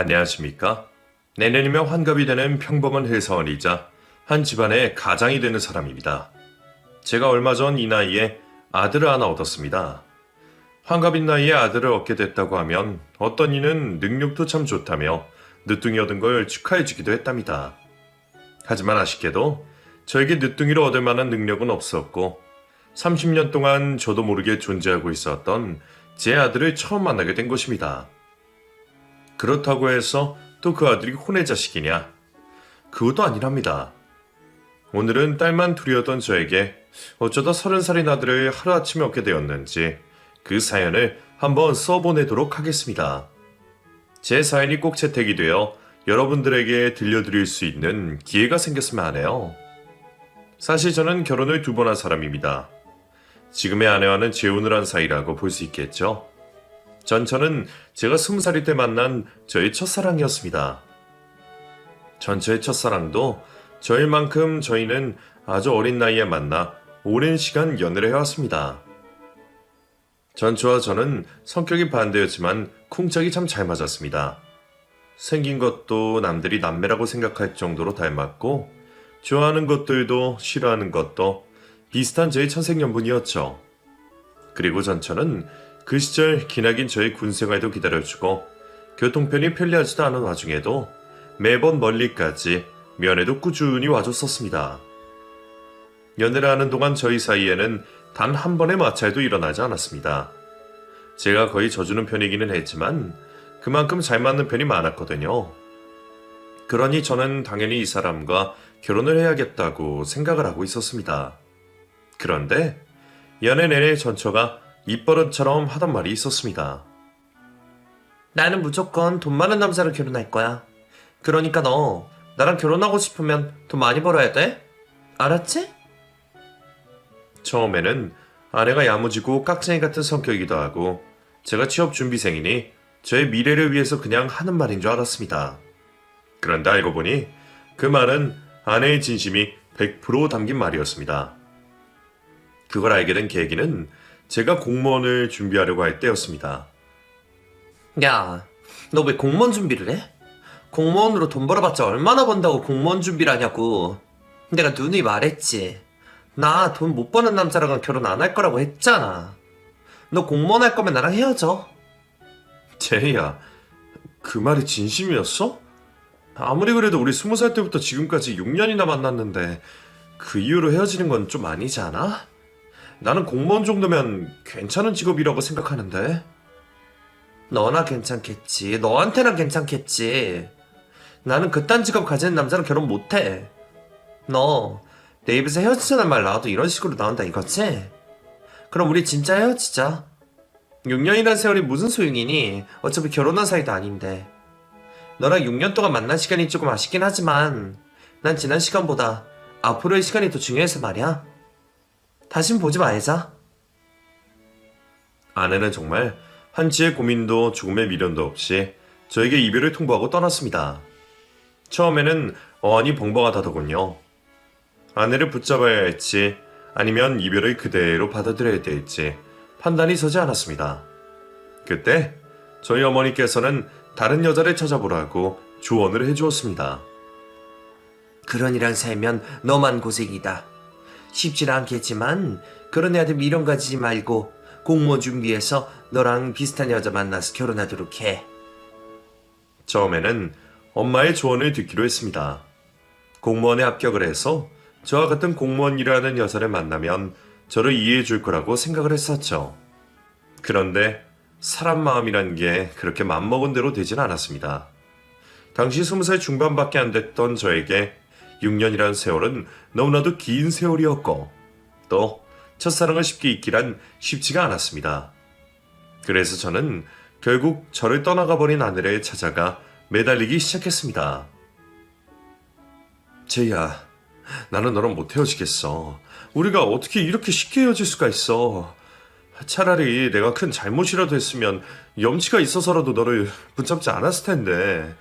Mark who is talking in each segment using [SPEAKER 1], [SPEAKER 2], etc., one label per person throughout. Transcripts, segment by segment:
[SPEAKER 1] 안녕하십니까? 내년이면 환갑이 되는 평범한 회사원이자 한 집안의 가장이 되는 사람입니다. 제가 얼마 전 이 나이에 아들을 하나 얻었습니다. 환갑인 나이에 아들을 얻게 됐다고 하면 어떤 이는 능력도 참 좋다며 늦둥이 얻은 걸 축하해주기도 했답니다. 하지만 아쉽게도 저에게 늦둥이를 얻을 만한 능력은 없었고 30년 동안 저도 모르게 존재하고 있었던 제 아들을 처음 만나게 된 것입니다. 그렇다고 해서 또 그 아들이 혼의 자식이냐? 그것도 아니랍니다. 오늘은 딸만 둘이었던 저에게 어쩌다 30살인 아들을 하루아침에 얻게 되었는지 그 사연을 한번 써보내도록 하겠습니다. 제 사연이 꼭 채택이 되어 여러분들에게 들려드릴 수 있는 기회가 생겼으면 하네요. 사실 저는 결혼을 2번 한 사람입니다. 지금의 아내와는 재혼을 한 사이라고 볼 수 있겠죠. 전처는 제가 20살일 때 만난 저의 첫사랑이었습니다. 전처의 첫사랑도 저일 만큼 저희는 아주 어린 나이에 만나 오랜 시간 연애를 해왔습니다. 전처와 저는 성격이 반대였지만 쿵짝이 참 잘 맞았습니다. 생긴 것도 남들이 남매라고 생각할 정도로 닮았고 좋아하는 것들도 싫어하는 것도 비슷한 저의 천생연분이었죠. 그리고 전처는 그 시절 기나긴 저의 군생활도 기다려주고 교통편이 편리하지도 않은 와중에도 매번 멀리까지 면회도 꾸준히 와줬었습니다. 연애를 하는 동안 저희 사이에는 단 한 번의 마찰도 일어나지 않았습니다. 제가 거의 져주는 편이기는 했지만 그만큼 잘 맞는 편이 많았거든요. 그러니 저는 당연히 이 사람과 결혼을 해야겠다고 생각을 하고 있었습니다. 그런데 연애 내내 전처가 입버릇처럼 하던 말이 있었습니다.
[SPEAKER 2] 나는 무조건 돈 많은 남자랑 결혼할 거야. 그러니까 너 나랑 결혼하고 싶으면 돈 많이 벌어야 돼. 알았지?
[SPEAKER 1] 처음에는 아내가 야무지고 깍쟁이 같은 성격이기도 하고 제가 취업 준비생이니 저의 미래를 위해서 그냥 하는 말인 줄 알았습니다. 그런데 알고 보니 그 말은 아내의 진심이 100% 담긴 말이었습니다. 그걸 알게 된 계기는 제가 공무원을 준비하려고 할 때였습니다.
[SPEAKER 2] 야, 너 왜 공무원 준비를 해? 공무원으로 돈 벌어봤자 얼마나 번다고 공무원 준비를 하냐고. 내가 누누이 말했지. 나 돈 못 버는 남자랑은 결혼 안 할 거라고 했잖아. 너 공무원 할 거면 나랑 헤어져.
[SPEAKER 1] 제이야, 그 말이 진심이었어? 아무리 그래도 우리 20살 때부터 지금까지 6년이나 만났는데 그 이후로 헤어지는 건 좀 아니지 않아? 나는 공무원 정도면 괜찮은 직업이라고 생각하는데.
[SPEAKER 2] 너나 괜찮겠지. 너한테는 괜찮겠지. 나는 그딴 직업 가지는 남자랑 결혼 못해. 너 내 입에서 헤어지자는 말 나와도 이런 식으로 나온다 이거지? 그럼 우리 진짜 헤어지자. 6년이란 세월이 무슨 소용이니? 어차피 결혼한 사이도 아닌데. 너랑 6년 동안 만난 시간이 조금 아쉽긴 하지만 난 지난 시간보다 앞으로의 시간이 더 중요해서 말이야. 다신 보지 말자.
[SPEAKER 1] 아내는 정말 한치의 고민도 조금의 미련도 없이 저에게 이별을 통보하고 떠났습니다. 처음에는 어안이 벙벙하다더군요. 아내를 붙잡아야 할지 아니면 이별을 그대로 받아들여야 될지 판단이 서지 않았습니다. 그때 저희 어머니께서는 다른 여자를 찾아보라고 조언을 해주었습니다.
[SPEAKER 2] 그런 이랑 살면 너만 고생이다. 쉽진 않겠지만 그런 애한테 미련 가지지 말고 공무원 준비해서 너랑 비슷한 여자 만나서 결혼하도록 해.
[SPEAKER 1] 처음에는 엄마의 조언을 듣기로 했습니다. 공무원에 합격을 해서 저와 같은 공무원 일하는 여자를 만나면 저를 이해해 줄 거라고 생각을 했었죠. 그런데 사람 마음이란 게 그렇게 맘먹은 대로 되진 않았습니다. 당시 20살 중반밖에 안 됐던 저에게 6년이란 세월은 너무나도 긴 세월이었고 또 첫사랑을 쉽게 잊기란 쉽지가 않았습니다. 그래서 저는 결국 저를 떠나가 버린 아내를 찾아가 매달리기 시작했습니다. 제이야, 나는 너랑 못 헤어지겠어. 우리가 어떻게 이렇게 쉽게 헤어질 수가 있어. 차라리 내가 큰 잘못이라도 했으면 염치가 있어서라도 너를 붙잡지 않았을 텐데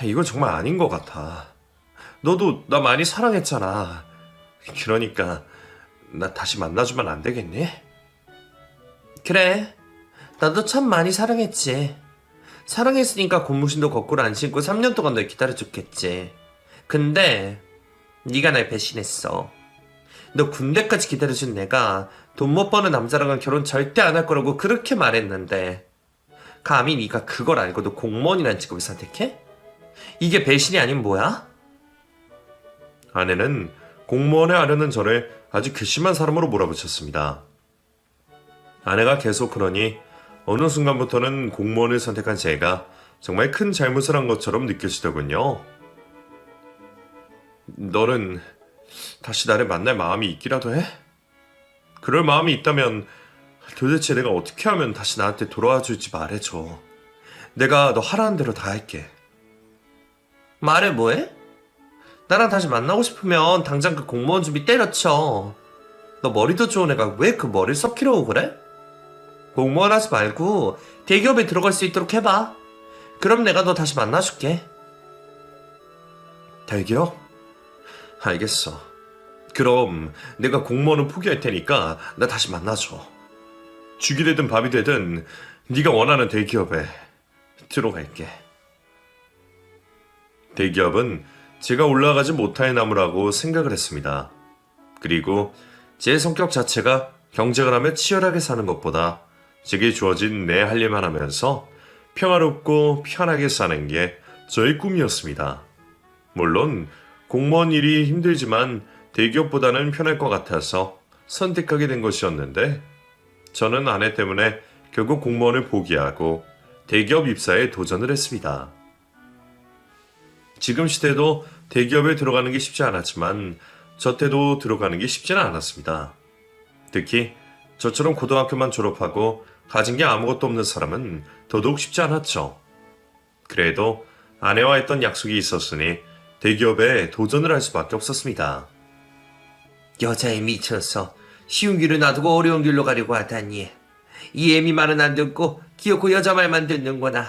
[SPEAKER 1] 이건 정말 아닌 것 같아. 너도 나 많이 사랑했잖아. 그러니까 나 다시 만나주면 안 되겠니?
[SPEAKER 2] 그래. 나도 참 많이 사랑했지. 사랑했으니까 고무신도 거꾸로 안 신고 3년 동안 널 기다려줬겠지. 근데 네가 날 배신했어. 너 군대까지 기다려준 내가 돈 못 버는 남자랑은 결혼 절대 안 할 거라고 그렇게 말했는데 감히 네가 그걸 알고도 공무원이란 직업을 선택해? 이게 배신이 아닌 뭐야?
[SPEAKER 1] 아내는 공무원에 하려는 저를 아주 괘씸한 사람으로 몰아붙였습니다. 아내가 계속 그러니 어느 순간부터는 공무원을 선택한 제가 정말 큰 잘못을 한 것처럼 느껴지더군요. 너는 다시 나를 만날 마음이 있기라도 해? 그럴 마음이 있다면 도대체 내가 어떻게 하면 다시 나한테 돌아와 줄지 말해줘. 내가 너 하라는 대로 다 할게.
[SPEAKER 2] 말해 뭐해? 나랑 다시 만나고 싶으면 당장 그 공무원 준비 때려쳐. 너 머리도 좋은 애가 왜 그 머리를 썩히려고 그래? 공무원 하지 말고 대기업에 들어갈 수 있도록 해봐. 그럼 내가 너 다시 만나줄게.
[SPEAKER 1] 대기업? 알겠어. 그럼 내가 공무원은 포기할 테니까 나 다시 만나줘. 죽이 되든 밥이 되든 네가 원하는 대기업에 들어갈게. 대기업은 제가 올라가지 못할 나무라고 생각을 했습니다. 그리고 제 성격 자체가 경쟁을 하며 치열하게 사는 것보다 제게 주어진 내 할 일만 하면서 평화롭고 편하게 사는 게 저의 꿈이었습니다. 물론 공무원 일이 힘들지만 대기업보다는 편할 것 같아서 선택하게 된 것이었는데 저는 아내 때문에 결국 공무원을 포기하고 대기업 입사에 도전을 했습니다. 지금 시대도 대기업에 들어가는 게 쉽지 않았지만 저 때도 들어가는 게 쉽지는 않았습니다. 특히 저처럼 고등학교만 졸업하고 가진 게 아무것도 없는 사람은 더더욱 쉽지 않았죠. 그래도 아내와 했던 약속이 있었으니 대기업에 도전을 할 수밖에 없었습니다.
[SPEAKER 2] 여자에 미쳐서 쉬운 길을 놔두고 어려운 길로 가려고 하다니. 이 애미 말은 안 듣고 귀엽고 여자 말만 듣는구나.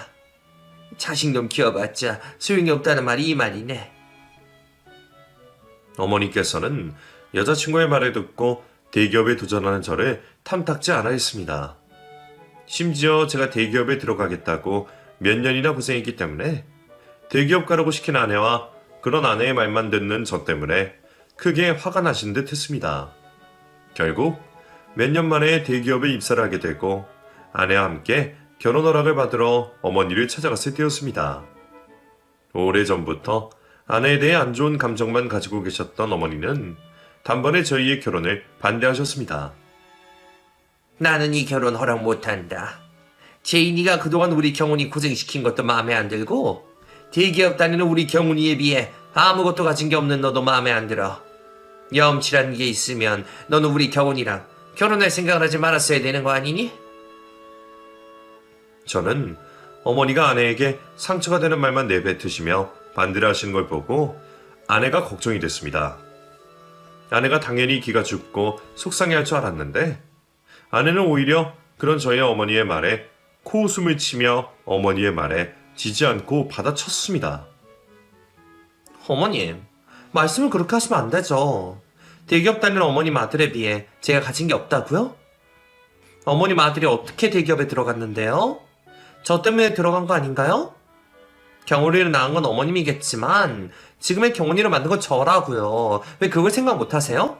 [SPEAKER 2] 자식놈 키워봤자 소용이 없다는 말이 이 말이네.
[SPEAKER 1] 어머니께서는 여자친구의 말을 듣고 대기업에 도전하는 저를 탐탁지 않아 했습니다. 심지어 제가 대기업에 들어가겠다고 몇 년이나 고생했기 때문에 대기업 가라고 시킨 아내와 그런 아내의 말만 듣는 저 때문에 크게 화가 나신 듯 했습니다. 결국 몇 년 만에 대기업에 입사를 하게 되고 아내와 함께 결혼 허락을 받으러 어머니를 찾아갔을 때였습니다. 오래전부터 아내에 대해 안 좋은 감정만 가지고 계셨던 어머니는 단번에 저희의 결혼을 반대하셨습니다.
[SPEAKER 2] 나는 이 결혼 허락 못한다. 제인이가 그동안 우리 경훈이 고생시킨 것도 마음에 안 들고 대기업 다니는 우리 경훈이에 비해 아무것도 가진 게 없는 너도 마음에 안 들어. 염치라는 게 있으면 너는 우리 경훈이랑 결혼할 생각을 하지 말았어야 되는 거 아니니?
[SPEAKER 1] 저는 어머니가 아내에게 상처가 되는 말만 내뱉으시며 반대를 하시는 걸 보고 아내가 걱정이 됐습니다. 아내가 당연히 기가 죽고 속상해할 줄 알았는데 아내는 오히려 그런 저희 어머니의 말에 코웃음을 치며 어머니의 말에 지지 않고 받아쳤습니다.
[SPEAKER 2] 어머님, 말씀을 그렇게 하시면 안 되죠. 대기업 다니는 어머님 아들에 비해 제가 가진 게 없다고요? 어머님 아들이 어떻게 대기업에 들어갔는데요? 저 때문에 들어간 거 아닌가요? 경훈이를 낳은 건 어머님이겠지만 지금의 경훈이를 만든 건 저라고요. 왜 그걸 생각 못 하세요?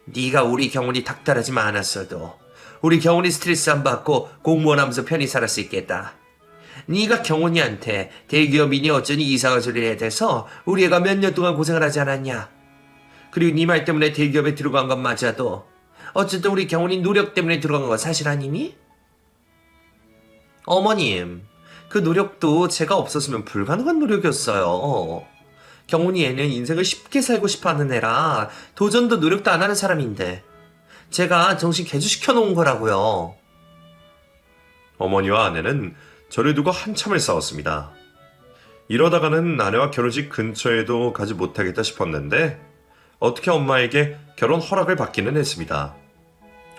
[SPEAKER 2] 네가 우리 경훈이 닥달하지만 않았어도 우리 경훈이 스트레스 안 받고 공무원 하면서 편히 살을 수 있겠다. 네가 경훈이한테 대기업이니 어쩌니 이사가 소리를 해대서 우리 애가 몇 년 동안 고생을 하지 않았냐. 그리고 네 말 때문에 대기업에 들어간 건 맞아도 어쨌든 우리 경훈이 노력 때문에 들어간 건 사실 아니니? 어머님, 그 노력도 제가 없었으면 불가능한 노력이었어요. 경훈이 애는 인생을 쉽게 살고 싶어하는 애라 도전도 노력도 안 하는 사람인데 제가 정신 개주시켜 놓은 거라고요.
[SPEAKER 1] 어머니와 아내는 저를 두고 한참을 싸웠습니다. 이러다가는 아내와 결혼식 근처에도 가지 못하겠다 싶었는데 어떻게 엄마에게 결혼 허락을 받기는 했습니다.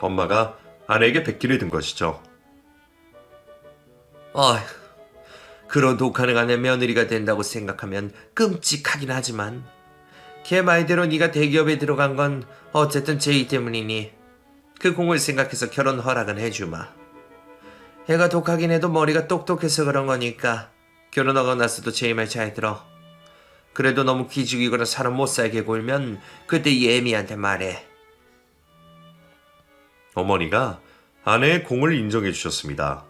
[SPEAKER 1] 엄마가 아내에게 백기를 든 것이죠.
[SPEAKER 2] 어휴, 그런 독하는 아내 며느리가 된다고 생각하면 끔찍하긴 하지만 걔 말대로 네가 대기업에 들어간 건 어쨌든 제이 때문이니 그 공을 생각해서 결혼 허락은 해주마. 애가 독하긴 해도 머리가 똑똑해서 그런 거니까 결혼하고 나서도 제 말 잘 들어. 그래도 너무 기죽이거나 사람 못 살게 굴면 그때 예미한테 말해.
[SPEAKER 1] 어머니가 아내의 공을 인정해 주셨습니다.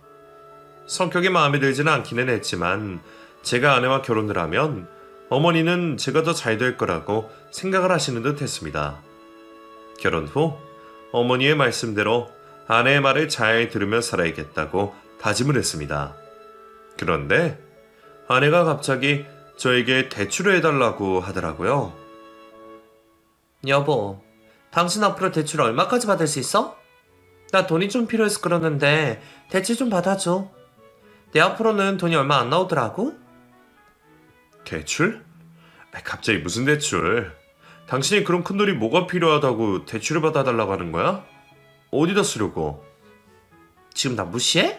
[SPEAKER 1] 성격이 마음에 들지는 않기는 했지만 제가 아내와 결혼을 하면 어머니는 제가 더 잘 될 거라고 생각을 하시는 듯 했습니다. 결혼 후 어머니의 말씀대로 아내의 말을 잘 들으며 살아야겠다고 다짐을 했습니다. 그런데 아내가 갑자기 저에게 대출을 해달라고 하더라고요.
[SPEAKER 2] 여보, 당신 앞으로 대출 얼마까지 받을 수 있어? 나 돈이 좀 필요해서 그러는데 대출 좀 받아줘. 내 앞으로는 돈이 얼마 안 나오더라고?
[SPEAKER 1] 대출? 갑자기 무슨 대출? 당신이 그런 큰 돈이 뭐가 필요하다고 대출을 받아달라고 하는 거야? 어디다 쓰려고?
[SPEAKER 2] 지금 나 무시해?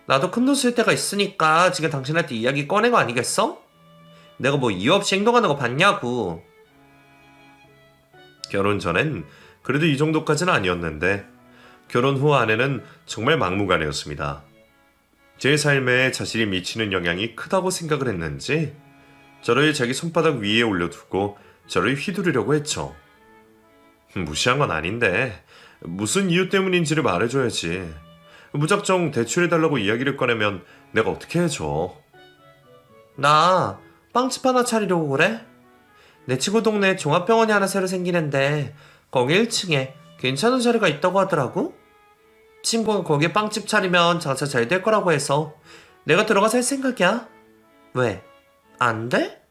[SPEAKER 2] 나도 큰 돈 쓸 때가 있으니까 지금 당신한테 이야기 꺼낸 거 아니겠어? 내가 뭐 이유 없이 행동하는 거 봤냐고.
[SPEAKER 1] 결혼 전엔 그래도 이 정도까지는 아니었는데 결혼 후 아내는 정말 막무가내였습니다. 제 삶에 자신이 미치는 영향이 크다고 생각을 했는지 저를 자기 손바닥 위에 올려두고 저를 휘두르려고 했죠. 무시한 건 아닌데 무슨 이유 때문인지를 말해줘야지. 무작정 대출해달라고 이야기를 꺼내면 내가 어떻게 해줘.
[SPEAKER 2] 나 빵집 하나 차리려고 그래? 내 친구 동네에 종합병원이 하나 새로 생기는데 거기 1층에 괜찮은 자리가 있다고 하더라고? 친구가 거기에 빵집 차리면 장사 잘 될 거라고 해서 내가 들어가서 할 생각이야. 왜? 안 돼?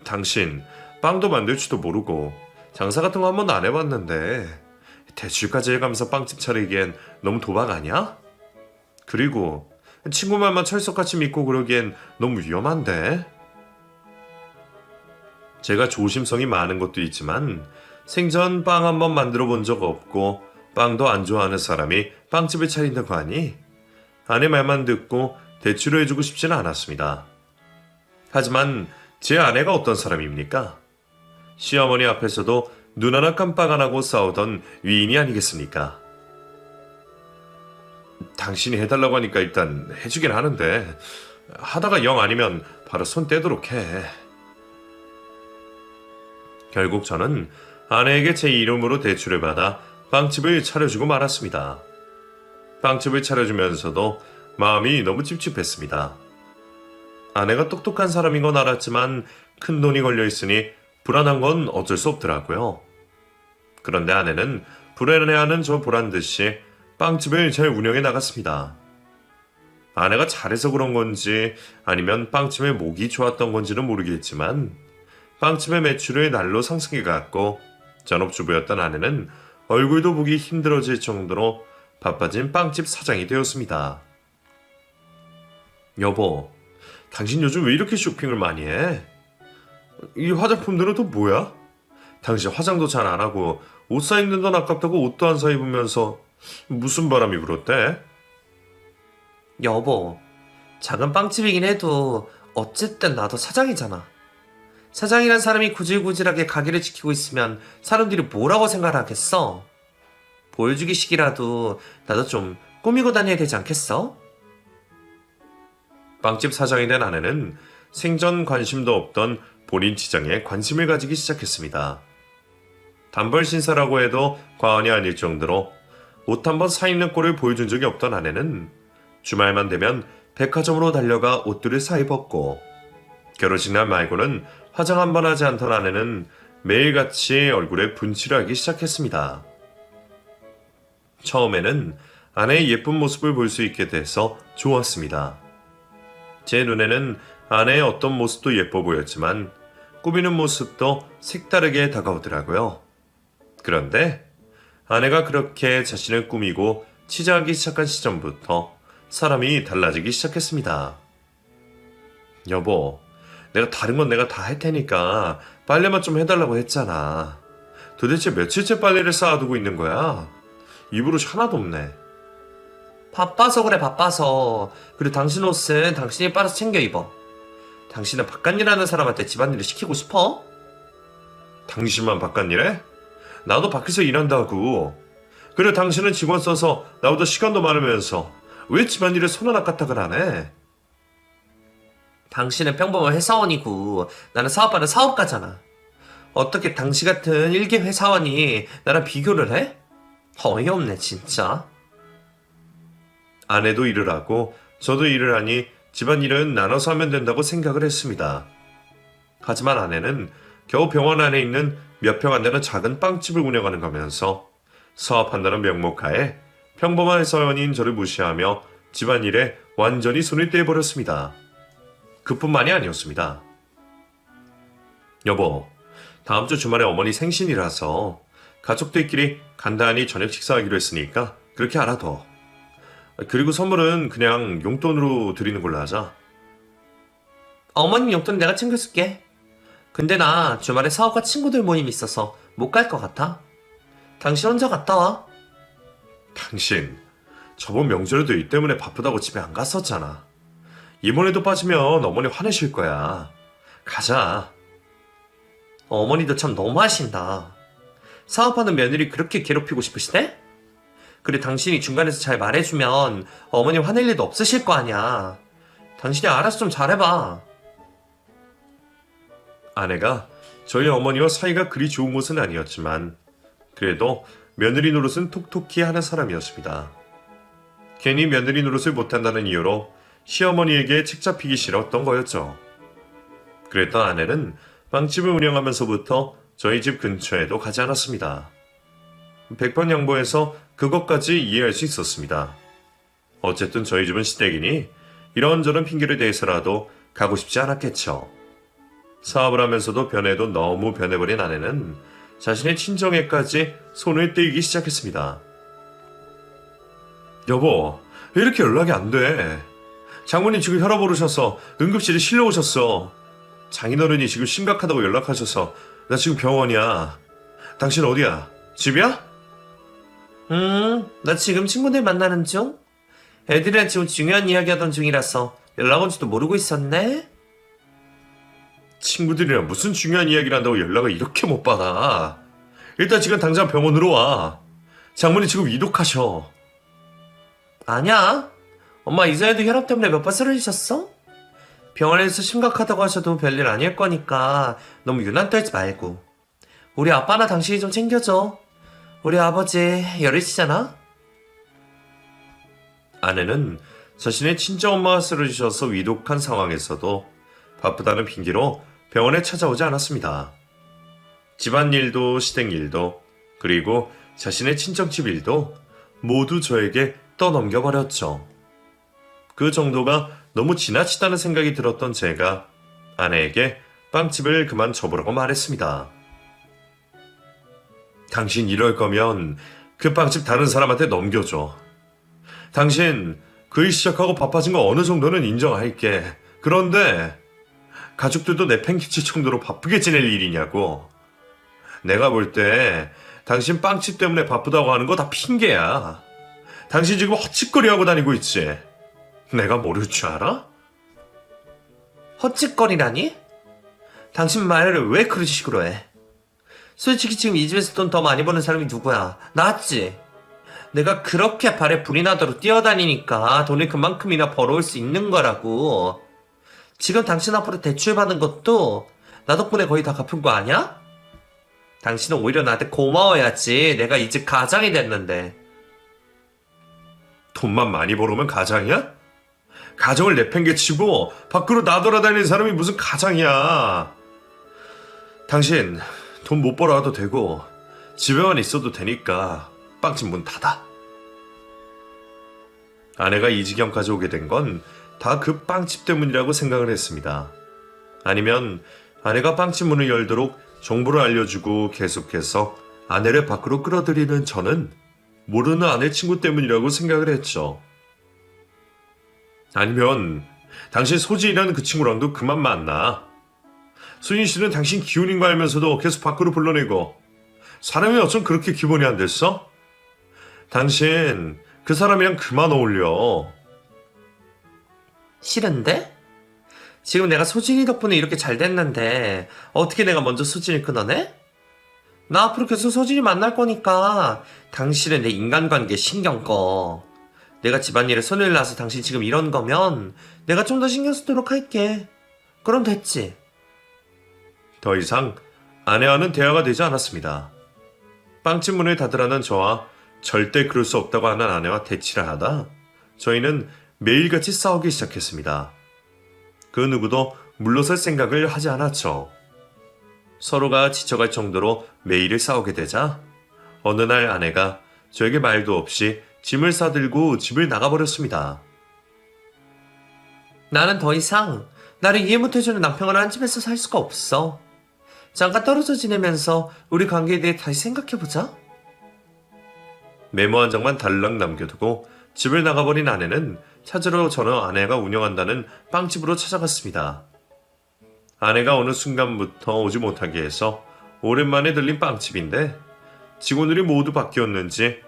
[SPEAKER 1] 당신 빵도 만들 줄도 모르고 장사 같은 거 한 번도 안 해봤는데 대출까지 해가면서 빵집 차리기엔 너무 도박 아니야? 그리고 친구 말만 철석같이 믿고 그러기엔 너무 위험한데? 제가 조심성이 많은 것도 있지만 생전 빵 한 번 만들어 본 적 없고 빵도 안 좋아하는 사람이 빵집을 차린다고 하니 아내 말만 듣고 대출을 해주고 싶지는 않았습니다. 하지만 제 아내가 어떤 사람입니까? 시어머니 앞에서도 눈 하나 깜빡 안 하고 싸우던 위인이 아니겠습니까? 당신이 해달라고 하니까 일단 해주긴 하는데 하다가 영 아니면 바로 손 떼도록 해. 결국 저는 아내에게 제 이름으로 대출을 받아 빵집을 차려주고 말았습니다. 빵집을 차려주면서도 마음이 너무 찝찝했습니다. 아내가 똑똑한 사람인 건 알았지만 큰 돈이 걸려있으니 불안한 건 어쩔 수 없더라고요. 그런데 아내는 불안해하는 저 보란듯이 빵집을 잘 운영해 나갔습니다. 아내가 잘해서 그런 건지 아니면 빵집의 목이 좋았던 건지는 모르겠지만 빵집의 매출을 날로 상승해 갔고 전업주부였던 아내는 얼굴도 보기 힘들어질 정도로 바빠진 빵집 사장이 되었습니다. 여보, 당신 요즘 왜 이렇게 쇼핑을 많이 해? 이 화장품들은 또 뭐야? 당신 화장도 잘 안 하고 옷 사 입는 돈 아깝다고 옷도 안 사 입으면서 무슨 바람이 불었대?
[SPEAKER 2] 여보, 작은 빵집이긴 해도 어쨌든 나도 사장이잖아. 사장이란 사람이 구질구질하게 가게를 지키고 있으면 사람들이 뭐라고 생각하겠어? 보여주기식이라도 나도 좀 꾸미고 다녀야 되지 않겠어?
[SPEAKER 1] 빵집 사장이 된 아내는 생전 관심도 없던 본인 지장에 관심을 가지기 시작했습니다. 단벌 신사라고 해도 과언이 아닐 정도로 옷 한 번 사 입는 꼴을 보여준 적이 없던 아내는 주말만 되면 백화점으로 달려가 옷들을 사 입었고 결혼식 날 말고는 화장 한 번 하지 않던 아내는 매일같이 얼굴에 분칠을 하기 시작했습니다. 처음에는 아내의 예쁜 모습을 볼 수 있게 돼서 좋았습니다. 제 눈에는 아내의 어떤 모습도 예뻐 보였지만 꾸미는 모습도 색다르게 다가오더라고요. 그런데 아내가 그렇게 자신을 꾸미고 치장하기 시작한 시점부터 사람이 달라지기 시작했습니다. 여보, 내가 다른 건 내가 다 할 테니까 빨래만 좀 해달라고 했잖아. 도대체 며칠째 빨래를 쌓아두고 있는 거야? 입으로 하나도 없네.
[SPEAKER 2] 바빠서 그래, 바빠서. 그리고 당신 옷은 당신이 빨아서 챙겨 입어. 당신은 바깥일 하는 사람한테 집안일을 시키고 싶어?
[SPEAKER 1] 당신만 바깥일해? 나도 밖에서 일한다고. 그래 당신은 직원 써서 나보다 시간도 많으면서 왜 집안일에 손 하나 까딱을 안 해?
[SPEAKER 2] 당신은 평범한 회사원이고 나는 사업하는 사업가잖아. 어떻게 당신 같은 일개 회사원이 나랑 비교를 해? 어이없네 진짜.
[SPEAKER 1] 아내도 일을 하고 저도 일을 하니 집안일은 나눠서 하면 된다고 생각을 했습니다. 하지만 아내는 겨우 병원 안에 있는 몇 평 안 되는 작은 빵집을 운영하는 거면서 사업한다는 명목하에 평범한 회사원인 저를 무시하며 집안일에 완전히 손을 떼버렸습니다. 그뿐만이 아니었습니다. 여보, 다음 주 주말에 어머니 생신이라서 가족들끼리 간단히 저녁 식사하기로 했으니까 그렇게 알아둬. 그리고 선물은 그냥 용돈으로 드리는 걸로 하자.
[SPEAKER 2] 어머님 용돈 내가 챙겨줄게. 근데 나 주말에 사업가 친구들 모임 있어서 못 갈 것 같아. 당신 혼자 갔다 와.
[SPEAKER 1] 당신, 저번 명절에도 일 때문에 바쁘다고 집에 안 갔었잖아. 이번에도 빠지면 어머니 화내실 거야. 가자.
[SPEAKER 2] 어머니도 참 너무하신다. 사업하는 며느리 그렇게 괴롭히고 싶으시대? 그래 당신이 중간에서 잘 말해주면 어머니 화낼 일도 없으실 거 아니야. 당신이 알아서 좀 잘해봐.
[SPEAKER 1] 아내가 저희 어머니와 사이가 그리 좋은 것은 아니었지만 그래도 며느리 노릇은 톡톡히 하는 사람이었습니다. 괜히 며느리 노릇을 못한다는 이유로 시어머니에게 책 잡히기 싫었던 거였죠. 그랬던 아내는 빵집을 운영하면서부터 저희 집 근처에도 가지 않았습니다. 100번 양보해서 그것까지 이해할 수 있었습니다. 어쨌든 저희 집은 시댁이니 이런저런 핑계를 대해서라도 가고 싶지 않았겠죠. 사업을 하면서도 변해도 너무 변해버린 아내는 자신의 친정에까지 손을 떼기 시작했습니다. 여보, 왜 이렇게 연락이 안 돼? 장모님 지금 혈압 오르셔서 응급실에 실려오셨어. 장인어른이 지금 심각하다고 연락하셔서 나 지금 병원이야. 당신 어디야? 집이야?
[SPEAKER 2] 나 지금 친구들 만나는 중? 애들이랑 지금 중요한 이야기 하던 중이라서 연락 온지도 모르고 있었네?
[SPEAKER 1] 친구들이랑 무슨 중요한 이야기를 한다고 연락을 이렇게 못 받아. 일단 지금 당장 병원으로 와. 장모님 지금 위독하셔.
[SPEAKER 2] 아니야. 엄마 이전에도 혈압 때문에 몇 번 쓰러지셨어? 병원에서 심각하다고 하셔도 별일 아닐 거니까 너무 유난 떨지 말고. 우리 아빠나 당신이 좀 챙겨줘. 우리 아버지 열이시잖아?
[SPEAKER 1] 아내는 자신의 친정엄마가 쓰러지셔서 위독한 상황에서도 바쁘다는 핑계로 병원에 찾아오지 않았습니다. 집안일도 시댁일도 그리고 자신의 친정집 일도 모두 저에게 떠넘겨버렸죠. 그 정도가 너무 지나치다는 생각이 들었던 제가 아내에게 빵집을 그만 접으라고 말했습니다. 당신 이럴 거면 그 빵집 다른 사람한테 넘겨줘. 당신 그 일 시작하고 바빠진 거 어느 정도는 인정할게. 그런데 가족들도 내팽개칠 정도로 바쁘게 지낼 일이냐고. 내가 볼 때 당신 빵집 때문에 바쁘다고 하는 거 다 핑계야. 당신 지금 헛짓거리 하고 다니고 있지. 내가 모를 줄 알아?
[SPEAKER 2] 헛짓거리라니? 당신 말을 왜 그런 식으로 해? 솔직히 지금 이 집에서 돈 더 많이 버는 사람이 누구야? 나지? 내가 그렇게 발에 불이 나도록 뛰어다니니까 돈을 그만큼이나 벌어올 수 있는 거라고. 지금 당신 앞으로 대출 받은 것도 나 덕분에 거의 다 갚은 거 아니야? 당신은 오히려 나한테 고마워야지. 내가 이 집 가장이 됐는데.
[SPEAKER 1] 돈만 많이 벌으면 가장이야? 가정을 내팽개치고 밖으로 나돌아다니는 사람이 무슨 가장이야. 당신 돈 못 벌어와도 되고 집에만 있어도 되니까 빵집 문 닫아. 아내가 이 지경까지 오게 된 건 다 그 빵집 때문이라고 생각을 했습니다. 아니면 아내가 빵집 문을 열도록 정보를 알려주고 계속해서 아내를 밖으로 끌어들이는 저는 모르는 아내 친구 때문이라고 생각을 했죠. 아니면 당신 소진이라는 그 친구랑도 그만 만나. 소진 씨는 당신 기운인 거 알면서도 계속 밖으로 불러내고 사람이 어쩜 그렇게 기본이 안 됐어? 당신 그 사람이랑 그만 어울려.
[SPEAKER 2] 싫은데? 지금 내가 소진이 덕분에 이렇게 잘 됐는데 어떻게 내가 먼저 소진을 끊어내? 나 앞으로 계속 소진이 만날 거니까 당신은 내 인간관계 신경 꺼. 내가 집안일에 손을 놔서 당신 지금 이런 거면 내가 좀 더 신경 쓰도록 할게. 그럼 됐지.
[SPEAKER 1] 더 이상 아내와는 대화가 되지 않았습니다. 빵집 문을 닫으라는 저와 절대 그럴 수 없다고 하는 아내와 대치를 하다 저희는 매일같이 싸우기 시작했습니다. 그 누구도 물러설 생각을 하지 않았죠. 서로가 지쳐갈 정도로 매일 싸우게 되자 어느 날 아내가 저에게 말도 없이 짐을 싸들고 집을 나가버렸습니다.
[SPEAKER 2] 나는 더 이상 나를 이해 못해주는 남편과 한 집에서 살 수가 없어. 잠깐 떨어져 지내면서 우리 관계에 대해 다시 생각해보자.
[SPEAKER 1] 메모 한 장만 달랑 남겨두고 집을 나가버린 아내는 찾으러 저는 아내가 운영한다는 빵집으로 찾아갔습니다. 아내가 어느 순간부터 오지 못하게 해서 오랜만에 들린 빵집인데 직원들이 모두 바뀌었는지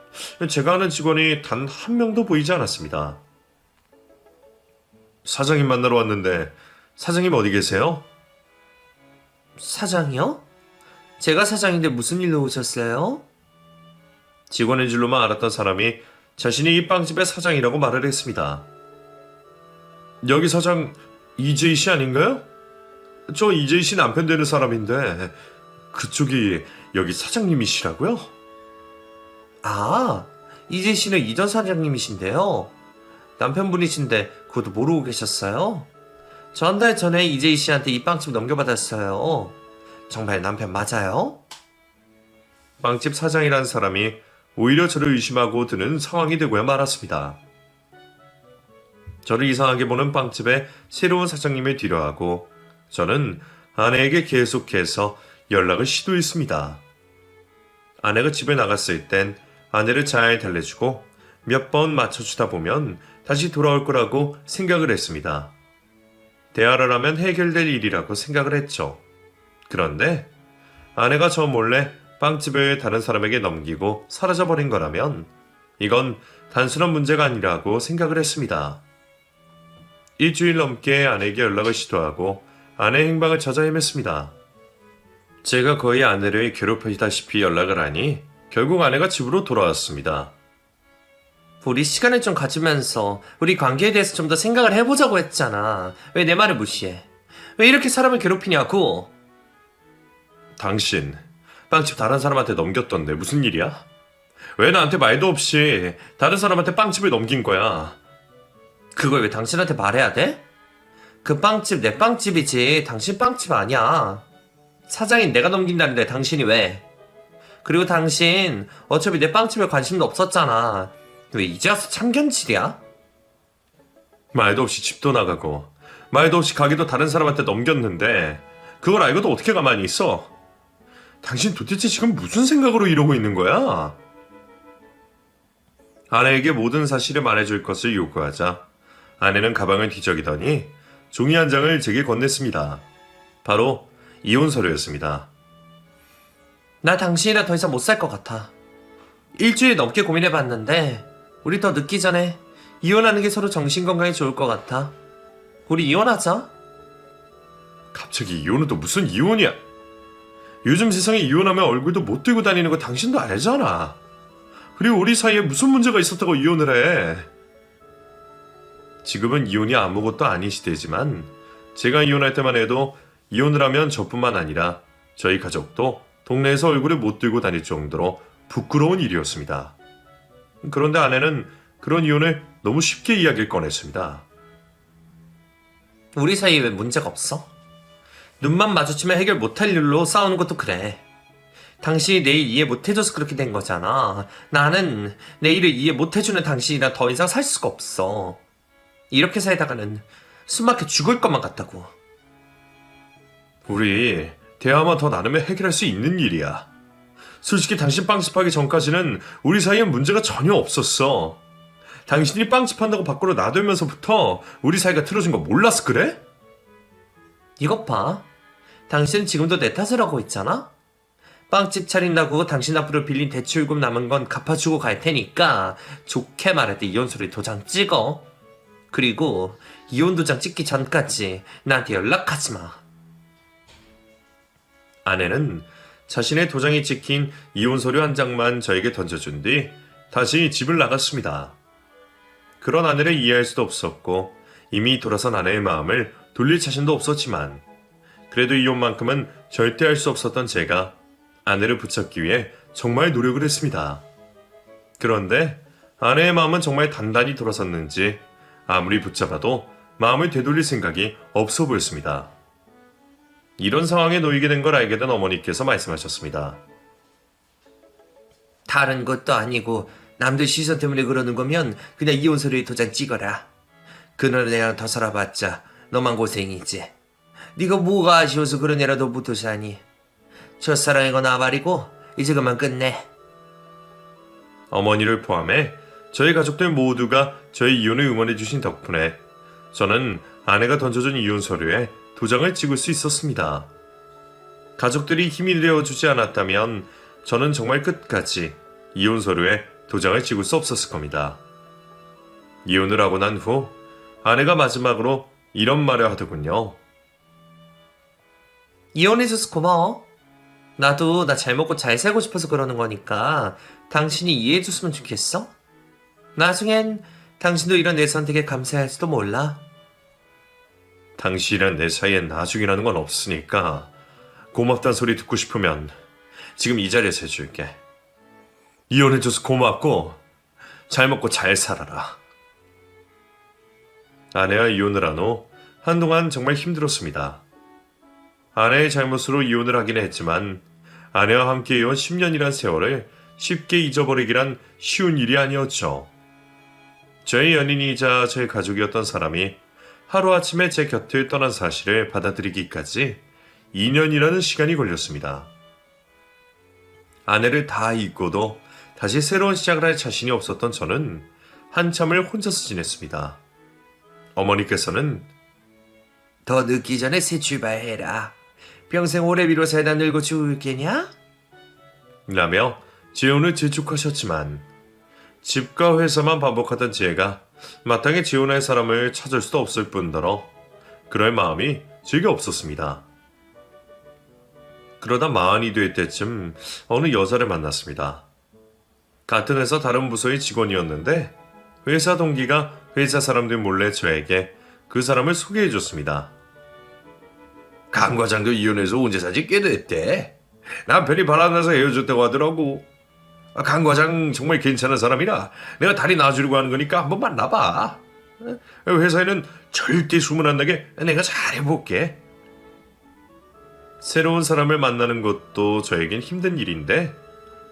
[SPEAKER 1] 제가 아는 직원이 단 한 명도 보이지 않았습니다. 사장님 만나러 왔는데 사장님 어디 계세요?
[SPEAKER 2] 사장이요? 제가 사장인데 무슨 일로 오셨어요?
[SPEAKER 1] 직원인 줄로만 알았던 사람이 자신이 이 빵집의 사장이라고 말을 했습니다. 여기 사장 이재희 씨 아닌가요? 저 이재희 씨 남편 되는 사람인데 그쪽이 여기 사장님이시라고요?
[SPEAKER 2] 아, 이재 씨는 이전 사장님이신데요. 남편분이신데 그것도 모르고 계셨어요? 저 한 달 전에 이재희 씨한테 이 빵집 넘겨받았어요. 정말 남편 맞아요?
[SPEAKER 1] 빵집 사장이라는 사람이 오히려 저를 의심하고 드는 상황이 되고야 말았습니다. 저를 이상하게 보는 빵집의 새로운 사장님을 뒤로하고 저는 아내에게 계속해서 연락을 시도했습니다. 아내가 집에 나갔을 땐 아내를 잘 달래주고 몇 번 맞춰주다 보면 다시 돌아올 거라고 생각을 했습니다. 대화를 하면 해결될 일이라고 생각을 했죠. 그런데 아내가 저 몰래 빵집을 다른 사람에게 넘기고 사라져버린 거라면 이건 단순한 문제가 아니라고 생각을 했습니다. 일주일 넘게 아내에게 연락을 시도하고 아내의 행방을 찾아 헤맸습니다. 제가 거의 아내를 괴롭히다시피 연락을 하니 결국 아내가 집으로 돌아왔습니다.
[SPEAKER 2] 우리 시간을 좀 가지면서 우리 관계에 대해서 좀 더 생각을 해보자고 했잖아. 왜 내 말을 무시해? 왜 이렇게 사람을 괴롭히냐고?
[SPEAKER 1] 당신 빵집 다른 사람한테 넘겼던데 무슨 일이야? 왜 나한테 말도 없이 다른 사람한테 빵집을 넘긴 거야?
[SPEAKER 2] 그걸 왜 당신한테 말해야 돼? 그 빵집 내 빵집이지 당신 빵집 아니야. 사장인 내가 넘긴다는데 당신이 왜? 그리고 당신 어차피 내 빵집에 관심도 없었잖아. 왜 이제 와서 참견질이야?
[SPEAKER 1] 말도 없이 집도 나가고 말도 없이 가게도 다른 사람한테 넘겼는데 그걸 알고도 어떻게 가만히 있어? 당신 도대체 지금 무슨 생각으로 이러고 있는 거야? 아내에게 모든 사실을 말해줄 것을 요구하자 아내는 가방을 뒤적이더니 종이 한 장을 제게 건넸습니다. 바로 이혼 서류였습니다.
[SPEAKER 2] 나 당신이랑 더 이상 못 살 것 같아. 일주일 넘게 고민해봤는데 우리 더 늦기 전에 이혼하는 게 서로 정신건강에 좋을 것 같아. 우리 이혼하자.
[SPEAKER 1] 갑자기 이혼은 또 무슨 이혼이야? 요즘 세상에 이혼하면 얼굴도 못 들고 다니는 거 당신도 알잖아. 그리고 우리 사이에 무슨 문제가 있었다고 이혼을 해? 지금은 이혼이 아무것도 아닌 시대지만 제가 이혼할 때만 해도 이혼을 하면 저뿐만 아니라 저희 가족도 동네에서 얼굴을 못 들고 다닐 정도로 부끄러운 일이었습니다. 그런데 아내는 그런 이혼을 너무 쉽게 이야기를 꺼냈습니다.
[SPEAKER 2] 우리 사이에 왜 문제가 없어? 눈만 마주치면 해결 못할 일로 싸우는 것도 그래. 당신이 내 일 이해 못해줘서 그렇게 된 거잖아. 나는 내 일을 이해 못해주는 당신이랑 더 이상 살 수가 없어. 이렇게 살다가는 숨막혀 죽을 것만 같다고.
[SPEAKER 1] 우리 대화만 더 나누면 해결할 수 있는 일이야. 솔직히 당신 빵집 하기 전까지는 우리 사이엔 문제가 전혀 없었어. 당신이 빵집 한다고 밖으로 나들면서부터 우리 사이가 틀어진 거 몰랐어 그래?
[SPEAKER 2] 이것 봐. 당신은 지금도 내 탓을 하고 있잖아? 빵집 차린다고 당신 앞으로 빌린 대출금 남은 건 갚아주고 갈 테니까 좋게 말할 때 이혼서류 도장 찍어. 그리고 이혼 도장 찍기 전까지 나한테 연락하지 마.
[SPEAKER 1] 아내는 자신의 도장이 찍힌 이혼 서류 한 장만 저에게 던져준 뒤 다시 집을 나갔습니다. 그런 아내를 이해할 수도 없었고 이미 돌아선 아내의 마음을 돌릴 자신도 없었지만 그래도 이혼만큼은 절대 할 수 없었던 제가 아내를 붙잡기 위해 정말 노력을 했습니다. 그런데 아내의 마음은 정말 단단히 돌아섰는지 아무리 붙잡아도 마음을 되돌릴 생각이 없어 보였습니다. 이런 상황에 놓이게 된 걸 알게 된 어머니께서 말씀하셨습니다.
[SPEAKER 2] 다른 것도 아니고 남들 시선 때문에 그러는 거면 그냥 이혼 서류에 도장 찍어라. 그런 애랑 더 살아봤자 너만 고생이지. 네가 뭐가 아쉬워서 그런 애라도 붙어 사니. 첫사랑인 건 나발이고 이제 그만 끝내.
[SPEAKER 1] 어머니를 포함해 저희 가족들 모두가 저의 이혼을 응원해 주신 덕분에 저는 아내가 던져준 이혼 서류에 도장을 찍을 수 있었습니다. 가족들이 힘이 되어주지 않았다면 저는 정말 끝까지 이혼 서류에 도장을 찍을 수 없었을 겁니다. 이혼을 하고 난 후 아내가 마지막으로 이런 말을 하더군요.
[SPEAKER 2] 이혼해줘서 고마워. 나도 나 잘 먹고 잘 살고 싶어서 그러는 거니까 당신이 이해해줬으면 좋겠어? 나중엔 당신도 이런 내 선택에 감사할지도 몰라.
[SPEAKER 1] 당신이랑 내 사이엔 나중이라는 건 없으니까 고맙단 소리 듣고 싶으면 지금 이 자리에서 해줄게. 이혼해줘서 고맙고 잘 먹고 잘 살아라. 아내와 이혼을 한 후 한동안 정말 힘들었습니다. 아내의 잘못으로 이혼을 하긴 했지만 아내와 함께 해온 10년이란 세월을 쉽게 잊어버리기란 쉬운 일이 아니었죠. 저의 연인이자 저의 가족이었던 사람이 하루아침에 제 곁을 떠난 사실을 받아들이기까지 2년이라는 시간이 걸렸습니다. 아내를 다 잊고도 다시 새로운 시작을 할 자신이 없었던 저는 한참을 혼자서 지냈습니다. 어머니께서는
[SPEAKER 2] 더 늦기 전에 새 출발해라. 평생 오래 미뤄 살다 늙어 죽을게냐?
[SPEAKER 1] 라며 재혼을 재촉하셨지만 집과 회사만 반복하던 제가 마땅히 재혼할 사람을 찾을 수도 없을 뿐더러 그럴 마음이 제게 없었습니다. 그러다 마흔이 될 때쯤 어느 여자를 만났습니다. 같은 회사 다른 부서의 직원이었는데 회사 동기가 회사 사람들 몰래 저에게 그 사람을 소개해줬습니다. 강 과장도 이혼해서 온 지 사실 꽤 됐대. 남편이 바람나서 헤어졌다고 하더라고. 강 과장 정말 괜찮은 사람이라 내가 다리 놔주려고 하는 거니까 한번 만나봐. 회사에는 절대 소문 안 나게 내가 잘해볼게. 새로운 사람을 만나는 것도 저에겐 힘든 일인데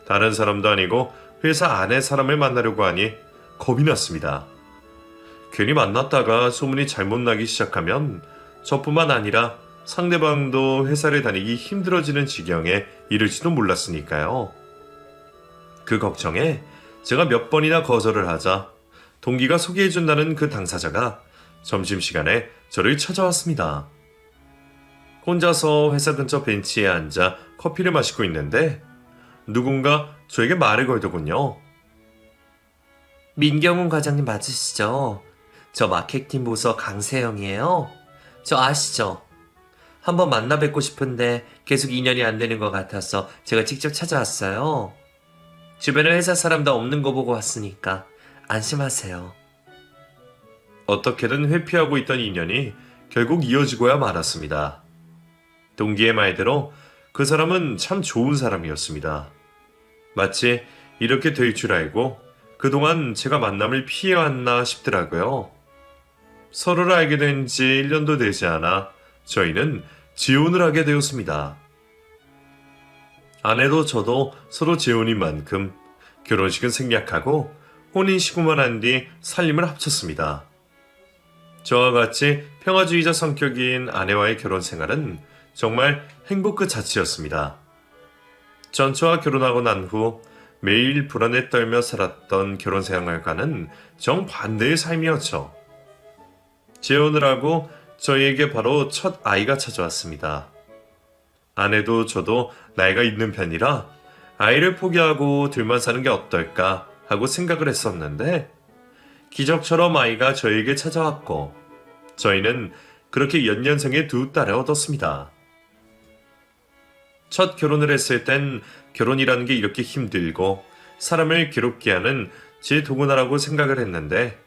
[SPEAKER 1] 다른 사람도 아니고 회사 안의 사람을 만나려고 하니 겁이 났습니다. 괜히 만났다가 소문이 잘못 나기 시작하면 저뿐만 아니라 상대방도 회사를 다니기 힘들어지는 지경에 이를지도 몰랐으니까요. 그 걱정에 제가 몇 번이나 거절을 하자 동기가 소개해준다는 그 당사자가 점심시간에 저를 찾아왔습니다. 혼자서 회사 근처 벤치에 앉아 커피를 마시고 있는데 누군가 저에게 말을 걸더군요.
[SPEAKER 2] 민경훈 과장님 맞으시죠? 저 마케팅 부서 강세영이에요. 저 아시죠? 한번 만나 뵙고 싶은데 계속 인연이 안 되는 것 같아서 제가 직접 찾아왔어요. 주변에 회사 사람도 없는 거 보고 왔으니까 안심하세요.
[SPEAKER 1] 어떻게든 회피하고 있던 인연이 결국 이어지고야 말았습니다. 동기의 말대로 그 사람은 참 좋은 사람이었습니다. 마치 이렇게 될 줄 알고 그동안 제가 만남을 피해왔나 싶더라고요. 서로를 알게 된 지 1년도 되지 않아 저희는 재혼을 하게 되었습니다. 아내도 저도 서로 재혼인 만큼 결혼식은 생략하고 혼인신고만 한 뒤 살림을 합쳤습니다. 저와 같이 평화주의자 성격인 아내와의 결혼 생활은 정말 행복 그 자체였습니다. 전처와 결혼하고 난 후 매일 불안에 떨며 살았던 결혼 생활과는 정반대의 삶이었죠. 재혼을 하고 저희에게 바로 첫 아이가 찾아왔습니다. 아내도 저도 나이가 있는 편이라 아이를 포기하고 둘만 사는 게 어떨까 하고 생각을 했었는데 기적처럼 아이가 저에게 찾아왔고 저희는 그렇게 연년생의 두 딸을 얻었습니다. 첫 결혼을 했을 땐 결혼이라는 게 이렇게 힘들고 사람을 괴롭게 하는 제 도구나라고 생각을 했는데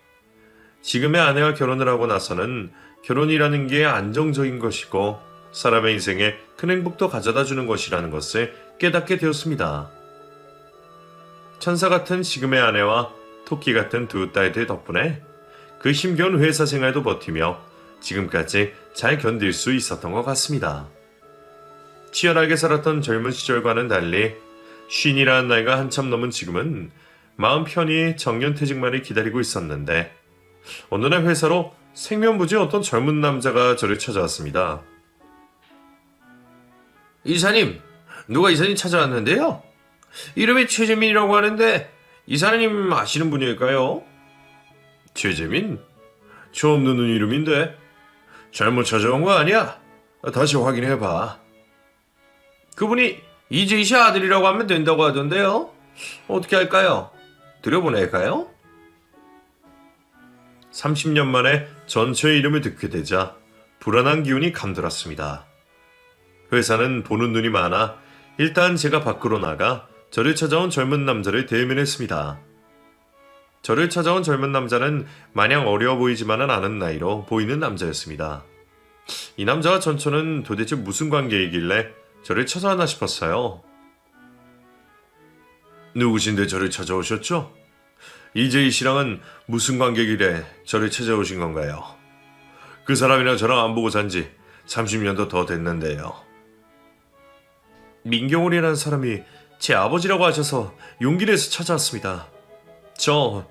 [SPEAKER 1] 지금의 아내와 결혼을 하고 나서는 결혼이라는 게 안정적인 것이고 사람의 인생에 큰 행복도 가져다 주는 것이라는 것을 깨닫게 되었습니다. 천사 같은 지금의 아내와 토끼 같은 두 딸들 덕분에 그 힘겨운 회사 생활도 버티며 지금까지 잘 견딜 수 있었던 것 같습니다. 치열하게 살았던 젊은 시절과는 달리 쉰이라는 나이가 한참 넘은 지금은 마음 편히 정년퇴직만을 기다리고 있었는데 어느 날 회사로 생면부지 어떤 젊은 남자가 저를 찾아왔습니다.
[SPEAKER 2] 이사님, 누가 이사님 찾아왔는데요? 이름이 최재민이라고 하는데 이사님 아시는 분일까요?
[SPEAKER 1] 최재민? 처음 듣는 이름인데 잘못 찾아온 거 아니야? 다시 확인해봐.
[SPEAKER 2] 그분이 이재희 씨 아들이라고 하면 된다고 하던데요. 어떻게 할까요? 들여보낼까요?
[SPEAKER 1] 30년 만에 전처의 이름을 듣게 되자 불안한 기운이 감돌았습니다. 회사는 보는 눈이 많아 일단 제가 밖으로 나가 저를 찾아온 젊은 남자를 대면했습니다. 저를 찾아온 젊은 남자는 마냥 어려워 보이지만은 않은 나이로 보이는 남자였습니다. 이 남자와 전처는 도대체 무슨 관계이길래 저를 찾아왔나 싶었어요. 누구신데 저를 찾아오셨죠? 이재희 씨랑은 무슨 관계길래 저를 찾아오신 건가요? 그 사람이랑 저랑 안 보고 산 지 30년도 더 됐는데요.
[SPEAKER 2] 민경훈이라는 사람이 제 아버지라고 하셔서 용기 내서 찾아왔습니다. 저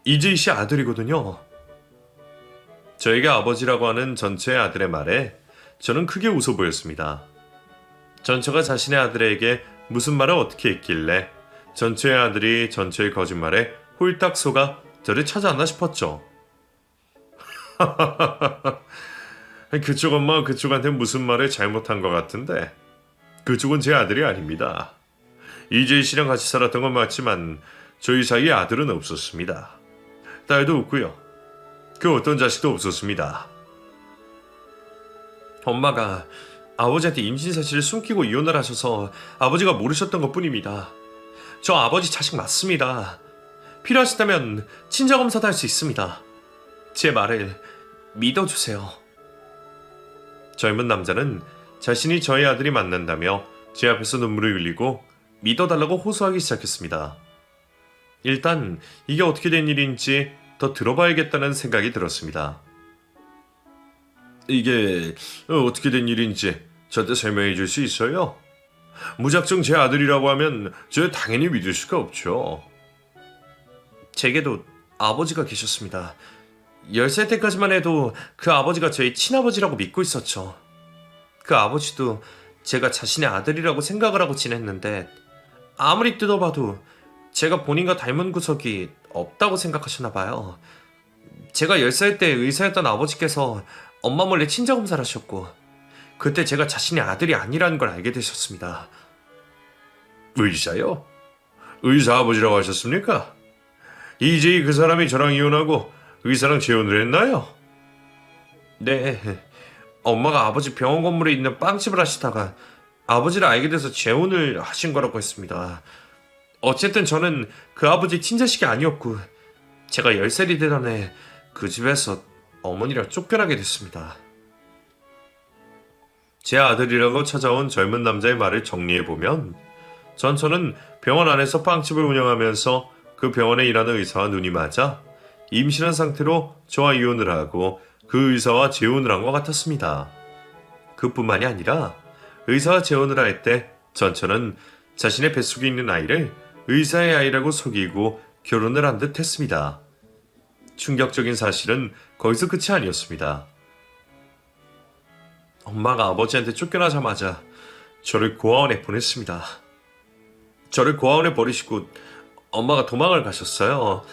[SPEAKER 2] 이재희 씨 아들이거든요.
[SPEAKER 1] 저에게 아버지라고 하는 전처의 아들의 말에 저는 크게 웃어 보였습니다. 전처가 자신의 아들에게 무슨 말을 어떻게 했길래 전처의 아들이 전처의 거짓말에 홀딱 속아 저를 찾아왔나 싶었죠. 그쪽 엄마가 그쪽한테 무슨 말을 잘못한 것 같은데 그쪽은 제 아들이 아닙니다. 이재희 씨랑 같이 살았던 건 맞지만 저희 사이에 아들은 없었습니다. 딸도 없고요. 그 어떤 자식도 없었습니다.
[SPEAKER 2] 엄마가 아버지한테 임신 사실을 숨기고 이혼을 하셔서 아버지가 모르셨던 것뿐입니다. 저 아버지 자식 맞습니다. 필요하시다면 친자검사도 할 수 있습니다. 제 말을 믿어주세요.
[SPEAKER 1] 젊은 남자는 자신이 저의 아들이 맞는다며 제 앞에서 눈물을 흘리고 믿어달라고 호소하기 시작했습니다. 일단 이게 어떻게 된 일인지 더 들어봐야겠다는 생각이 들었습니다. 이게 어떻게 된 일인지 저한테 설명해 줄 수 있어요? 무작정 제 아들이라고 하면 저 당연히 믿을 수가 없죠.
[SPEAKER 2] 제게도 아버지가 계셨습니다. 10살 때까지만 해도 그 아버지가 저희 친아버지라고 믿고 있었죠. 그 아버지도 제가 자신의 아들이라고 생각을 하고 지냈는데 아무리 뜯어봐도 제가 본인과 닮은 구석이 없다고 생각하셨나 봐요. 제가 10살 때 의사였던 아버지께서 엄마 몰래 친자검사를 하셨고 그때 제가 자신의 아들이 아니라는 걸 알게 되셨습니다.
[SPEAKER 1] 의사요? 의사 아버지라고 하셨습니까? 이제희 그 사람이 저랑 이혼하고 의사랑 재혼을 했나요?
[SPEAKER 2] 네. 엄마가 아버지 병원 건물에 있는 빵집을 하시다가 아버지를 알게 돼서 재혼을 하신 거라고 했습니다. 어쨌든 저는 그 아버지 친자식이 아니었고 제가 10살이 되던 해 그 집에서 어머니랑 쫓겨나게 됐습니다.
[SPEAKER 1] 제 아들이라고 찾아온 젊은 남자의 말을 정리해보면 전처는 병원 안에서 빵집을 운영하면서 그 병원에 일하는 의사와 눈이 맞아 임신한 상태로 저와 이혼을 하고 그 의사와 재혼을 한 것 같았습니다. 그뿐만이 아니라 의사와 재혼을 할 때 전처는 자신의 뱃속에 있는 아이를 의사의 아이라고 속이고 결혼을 한 듯 했습니다. 충격적인 사실은 거기서 끝이 아니었습니다.
[SPEAKER 2] 엄마가 아버지한테 쫓겨나자마자 저를 고아원에 보냈습니다. 저를 고아원에 버리시고 엄마가 도망을 가셨어요.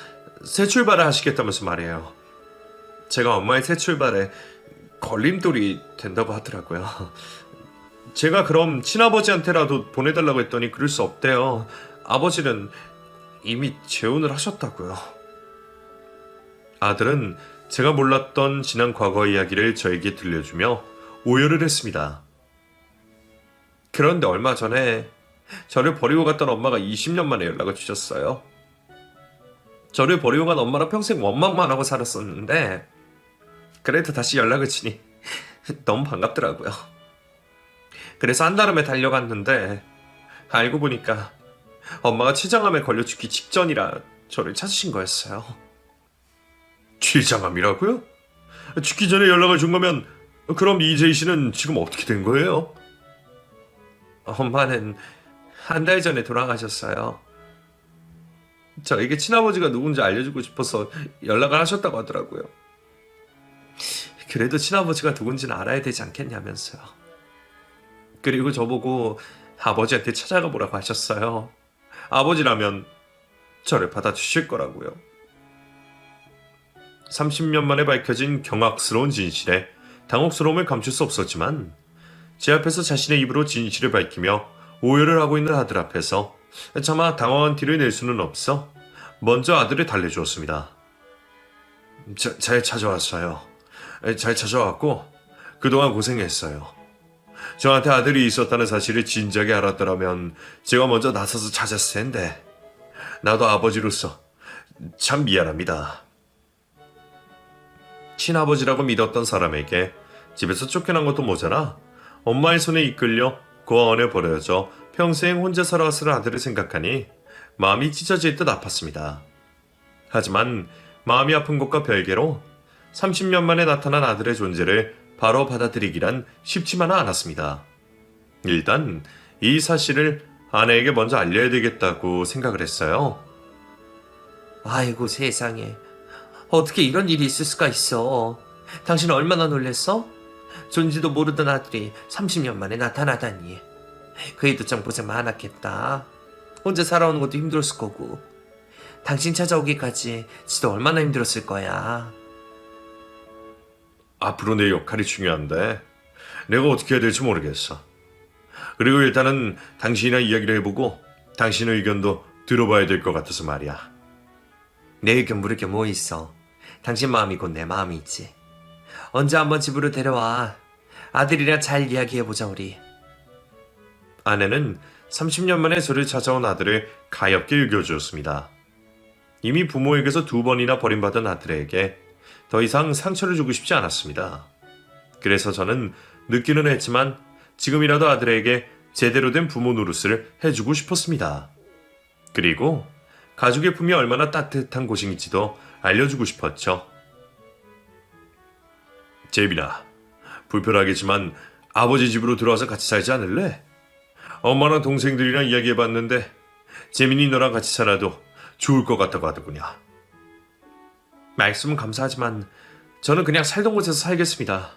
[SPEAKER 2] 새 출발을 하시겠다면서 말이에요. 제가 엄마의 새 출발에 걸림돌이 된다고 하더라고요. 제가 그럼 친아버지한테라도 보내달라고 했더니 그럴 수 없대요. 아버지는 이미 재혼을 하셨다고요. 아들은 제가 몰랐던 지난 과거 이야기를 저에게 들려주며 오열을 했습니다. 그런데 얼마 전에 저를 버리고 갔던 엄마가 20년 만에 연락을 주셨어요. 저를 버리고 간 엄마랑 평생 원망만 하고 살았었는데 그래도 다시 연락을 주니 너무 반갑더라고요. 그래서 한달음에 달려갔는데 알고 보니까 엄마가 췌장암에 걸려 죽기 직전이라 저를 찾으신 거였어요.
[SPEAKER 1] 췌장암이라고요? 죽기 전에 연락을 준 거면 그럼 이재희 씨는 지금 어떻게 된 거예요?
[SPEAKER 2] 엄마는 한 달 전에 돌아가셨어요. 저에게 친아버지가 누군지 알려주고 싶어서 연락을 하셨다고 하더라고요. 그래도 친아버지가 누군지는 알아야 되지 않겠냐면서요. 그리고 저보고 아버지한테 찾아가 보라고 하셨어요. 아버지라면 저를 받아주실 거라고요. 30년 만에 밝혀진 경악스러운 진실에 당혹스러움을 감출 수 없었지만 제 앞에서 자신의 입으로 진실을 밝히며 오해를 하고 있는 아들 앞에서 차마 당황한 티를 낼 수는 없어 먼저 아들을 달래주었습니다. 잘 찾아왔어요. 잘 찾아왔고 그동안 고생했어요. 저한테 아들이 있었다는 사실을 진작에 알았더라면 제가 먼저 나서서 찾았을 텐데 나도 아버지로서 참 미안합니다. 친아버지라고 믿었던 사람에게 집에서 쫓겨난 것도 모자라 엄마의 손에 이끌려 고아원에 버려져 평생 혼자 살아왔을 아들을 생각하니 마음이 찢어질 듯 아팠습니다. 하지만 마음이 아픈 것과 별개로 30년 만에 나타난 아들의 존재를 바로 받아들이기란 쉽지만은 않았습니다. 일단 이 사실을 아내에게 먼저 알려야 되겠다고 생각을 했어요. 아이고 세상에, 어떻게 이런 일이 있을 수가 있어. 당신 얼마나 놀랬어? 존지도 모르던 아들이 30년 만에 나타나다니. 그 애도 참 고생 많았겠다. 혼자 살아오는 것도 힘들었을 거고 당신 찾아오기까지 지도 얼마나 힘들었을 거야.
[SPEAKER 1] 앞으로 내 역할이 중요한데 내가 어떻게 해야 될지 모르겠어. 그리고 일단은 당신이랑 이야기를 해보고 당신의 의견도 들어봐야 될 것 같아서 말이야.
[SPEAKER 2] 내 의견 물을 게 뭐 있어. 당신 마음이 곧 내 마음이지. 언제 한번 집으로 데려와. 아들이랑 잘 이야기해보자 우리. 아내는 30년 만에 저를 찾아온 아들을 가엾게 일겨주었습니다. 이미 부모에게서 2번이나 버림받은 아들에게 더 이상 상처를 주고 싶지 않았습니다. 그래서 저는 늦기는 했지만 지금이라도 아들에게 제대로 된 부모 노릇을 해주고 싶었습니다. 그리고 가족의 품이 얼마나 따뜻한 곳인지도 알려주고 싶었죠. 재민아, 불편하겠지만 아버지 집으로 들어와서 같이 살지 않을래? 엄마랑 동생들이랑 이야기해봤는데 재민이 너랑 같이 살아도 좋을 것 같다고 하더군요. 말씀은 감사하지만 저는 그냥 살던 곳에서 살겠습니다.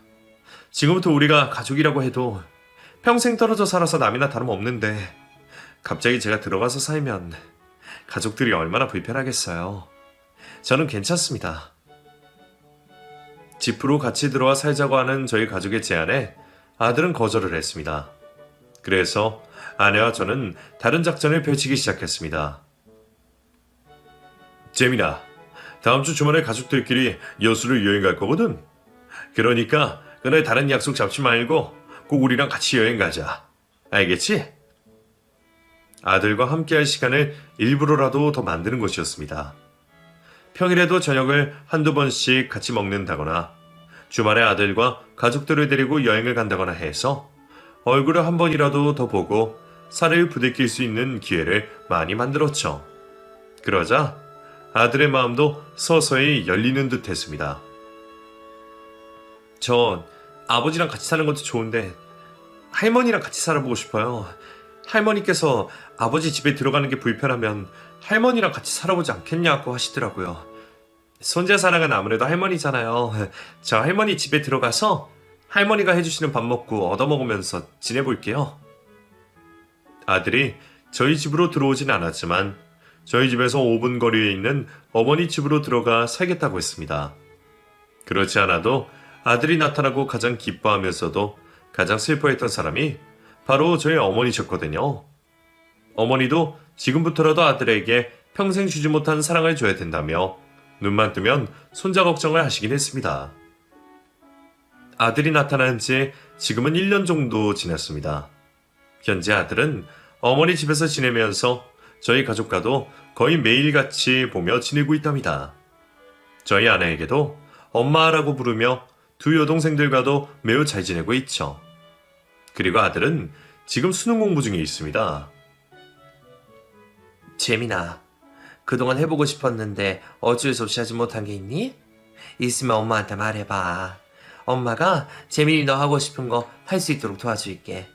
[SPEAKER 2] 지금부터 우리가 가족이라고 해도 평생 떨어져 살아서 남이나 다름없는데 갑자기 제가 들어가서 살면 가족들이 얼마나 불편하겠어요. 저는 괜찮습니다. 집으로 같이 들어와 살자고 하는 저희 가족의 제안에 아들은 거절을 했습니다. 그래서 아내와 저는 다른 작전을 펼치기 시작했습니다. 재민아, 다음 주 주말에 가족들끼리 여수를 여행 갈 거거든. 그러니까 그날 다른 약속 잡지 말고 꼭 우리랑 같이 여행 가자. 알겠지? 아들과 함께할 시간을 일부러라도 더 만드는 것이었습니다. 평일에도 저녁을 한두 번씩 같이 먹는다거나 주말에 아들과 가족들을 데리고 여행을 간다거나 해서 얼굴을 한 번이라도 더 보고 살을 부대낄 수 있는 기회를 많이 만들었죠. 그러자 아들의 마음도 서서히 열리는 듯 했습니다. 전 아버지랑 같이 사는 것도 좋은데 할머니랑 같이 살아보고 싶어요. 할머니께서 아버지 집에 들어가는 게 불편하면 할머니랑 같이 살아보지 않겠냐고 하시더라고요. 손자 사랑은 아무래도 할머니잖아요. 저 할머니 집에 들어가서 할머니가 해주시는 밥 먹고 얻어먹으면서 지내볼게요. 아들이 저희 집으로 들어오진 않았지만 저희 집에서 5분 거리에 있는 어머니 집으로 들어가 살겠다고 했습니다. 그렇지 않아도 아들이 나타나고 가장 기뻐하면서도 가장 슬퍼했던 사람이 바로 저희 어머니셨거든요. 어머니도 지금부터라도 아들에게 평생 주지 못한 사랑을 줘야 된다며 눈만 뜨면 손자 걱정을 하시긴 했습니다. 아들이 나타난 지 지금은 1년 정도 지났습니다. 현재 아들은 어머니 집에서 지내면서 저희 가족과도
[SPEAKER 1] 거의 매일같이 보며 지내고 있답니다. 저희 아내에게도 엄마라고 부르며 두 여동생들과도 매우 잘 지내고 있죠. 그리고 아들은 지금 수능 공부 중에 있습니다.
[SPEAKER 2] 재민아, 그동안 해보고 싶었는데 어쩔 수 없이 하지 못한 게 있니? 있으면 엄마한테 말해봐. 엄마가 재민이 너 하고 싶은 거 할 수 있도록 도와줄게.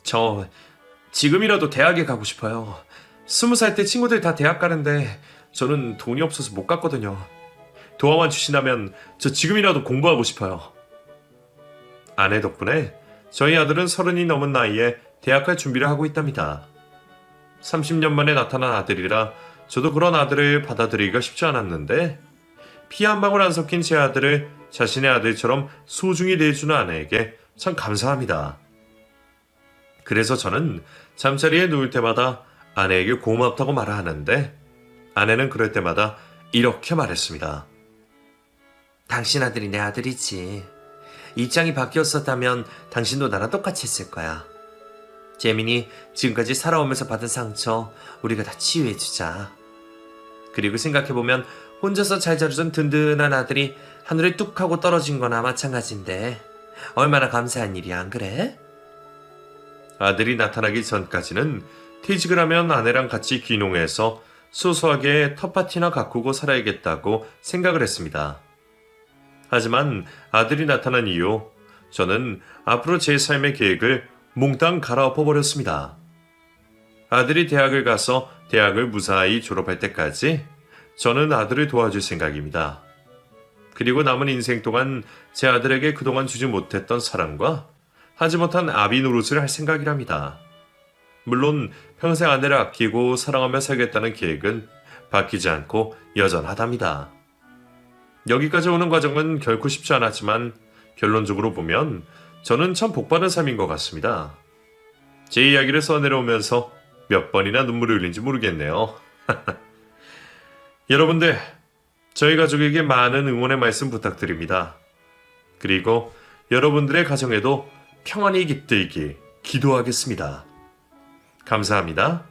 [SPEAKER 1] 저 지금이라도 대학에 가고 싶어요. 20살 때 친구들 다 대학 가는데 저는 돈이 없어서 못 갔거든요. 도와만 주신다면 저 지금이라도 공부하고 싶어요. 아내 덕분에 저희 아들은 30이 넘은 나이에 대학 갈 준비를 하고 있답니다. 30년 만에 나타난 아들이라 저도 그런 아들을 받아들이기가 쉽지 않았는데 피 한 방울 안 섞인 제 아들을 자신의 아들처럼 소중히 대해주는 아내에게 참 감사합니다. 그래서 저는 잠자리에 누울 때마다 아내에게 고맙다고 말을 하는데 아내는 그럴 때마다 이렇게 말했습니다.
[SPEAKER 2] 당신 아들이 내 아들이지. 입장이 바뀌었었다면 당신도 나랑 똑같이 했을 거야. 재민이 지금까지 살아오면서 받은 상처 우리가 다 치유해주자. 그리고 생각해보면 혼자서 잘 자라준 든든한 아들이 하늘에 뚝 하고 떨어진 거나 마찬가지인데 얼마나 감사한 일이야, 안 그래?
[SPEAKER 1] 아들이 나타나기 전까지는 퇴직을 하면 아내랑 같이 귀농해서 소소하게 텃밭이나 가꾸고 살아야겠다고 생각을 했습니다. 하지만 아들이 나타난 이후 저는 앞으로 제 삶의 계획을 몽땅 갈아엎어 버렸습니다. 아들이 대학을 가서 대학을 무사히 졸업할 때까지 저는 아들을 도와줄 생각입니다. 그리고 남은 인생 동안 제 아들에게 그동안 주지 못했던 사랑과 하지 못한 아비 노릇을 할 생각이랍니다. 물론 평생 아내를 아끼고 사랑하며 살겠다는 계획은 바뀌지 않고 여전하답니다. 여기까지 오는 과정은 결코 쉽지 않았지만 결론적으로 보면 저는 참 복받은 삶인 것 같습니다. 제 이야기를 써내려오면서 몇 번이나 눈물을 흘린지 모르겠네요. 여러분들, 저희 가족에게 많은 응원의 말씀 부탁드립니다. 그리고 여러분들의 가정에도 평안이 깃들기 기도하겠습니다. 감사합니다.